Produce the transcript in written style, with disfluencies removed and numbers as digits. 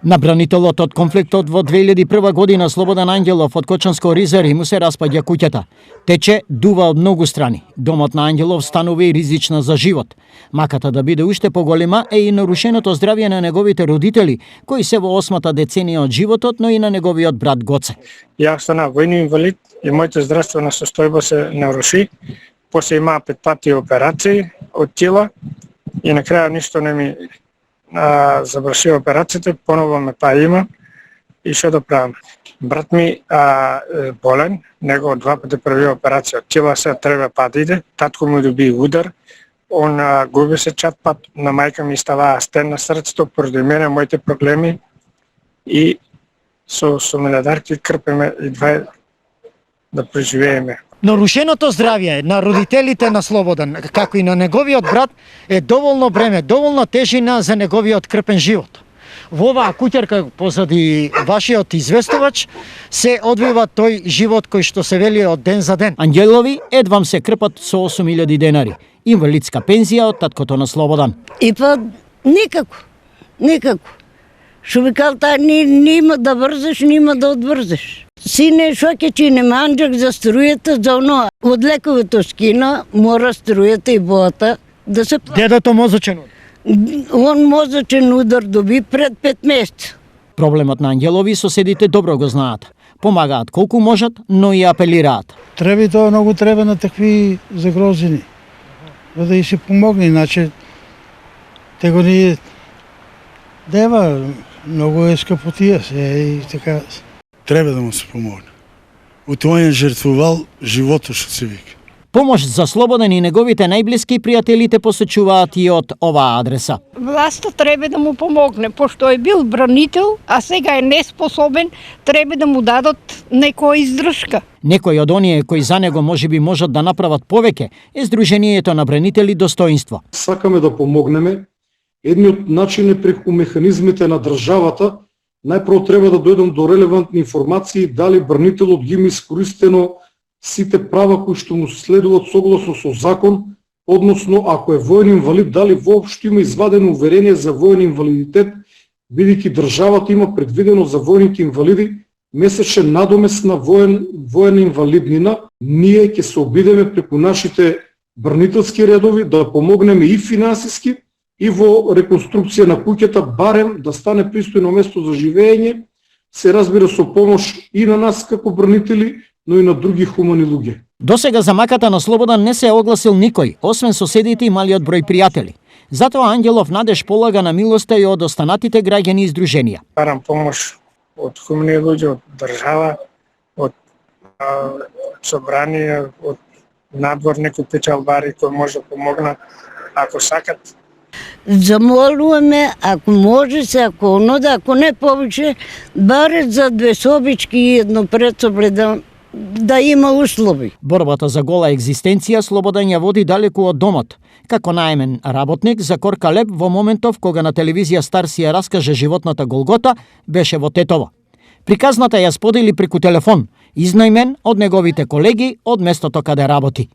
На бранителот од конфликтот во 2001 година Слободан Ангелов од Кочанско Ризари му се распаѓа куќата. Тече дува од многу страни. Домот на Ангелов станува и ризична за живот. Маката да биде уште поголема е и нарушеното здравје на неговите родители, кои се во 8-та деценија од животот, но и на неговиот брат Гоце. Јас станав војни инвалид и мојата здравствена состојба се наруши. После имаа 5 пати операции од тела и на крај ништо не ми заврши операцијата, поново ме има и што да правам. Брат ми болен, него 2 пати прави операција од тела, се треба па да иде, татко му доби удар, он губи се чат пат, на мајка ми ставаа стен на срцето поради мене, моите проблеми и со миледарки крпеме и два да преживееме. Нарушеното здравје на родителите на Слободан, како и на неговиот брат, е доволно бреме, доволно тежина за неговиот крпен живот. Во оваа куќарка позади вашиот известувач се одвива тој живот кој што се вели од ден за ден. Ангелови едвам се крпат со 8000 денари. Инвалидска пензија од таткото на Слободан. И па никако. Што би кал таа нима да врзеш, нима да одврзеш. Сине, шо ќе чинеме, анџак за струјата, за оно од лековето скина, мора струјата и воата да се плати. Дедото мозочен удар. Он мозочен удар доби пред 5 месеца. Проблемот на Ангелови соседите добро го знаат. Помагаат колку можат, но и апелираат. Треба и тоа многу треба на такви загрозени. За да и се помогне, иначе tego ни дева, многу е скапотија се и така. Треба да му се помогне. Тој е жртвувал животот, што се вика. Помош за Слободан и неговите најблиски пријателите посечуваат и од оваа адреса. Власта треба да му помогне, пошто е бил бранител, а сега е неспособен, треба да му дадат некоја издршка. Некој од оние кои за него можеби можат да направат повеќе е Сдруженијето на бранители Достоинство. Сакаме да помогнеме. Едниот начин е преку механизмите на државата. Најпрво треба да дојдем до релевантни информации дали бранителот ги има искористено сите права кои што му следуваат согласно со закон, односно ако е воен инвалид, дали воопшто има извадено уверение за воен инвалидитет, бидејќи државата има предвидено за воените инвалиди месечен надомест на воена инвалиднина. Ние ќе се обидеме преку нашите бранителски редови да помогнеме и финансиски и во реконструкција на куќата, барем да стане пристојно место за живење, се разбира со помош и на нас како бранители, но и на други хумани луѓе. Досега за маката на Слободан не се огласил никој, освен соседите и малиот број пријатели. Затоа Ангелов надеж полага на милоста и од останатите граѓани и здруженија. Барам помош од хумани луѓе, од држава, од собрание, од надвор, некои печалбари кои може да помогнат, ако сакат. Замолуваме, ако може се, ако оно да, ако не повеќе, баре за 2 собички и едно предсобле да има услови. Борбата за гола екзистенција Слободан ја води далеку од домот. Како наемен работник за корка леб во моментов кога на телевизија Стар си ја раскаже животната голгота, беше во Тетово. Приказната ја сподели преку телефон, изнајмен од неговите колеги од местото каде работи.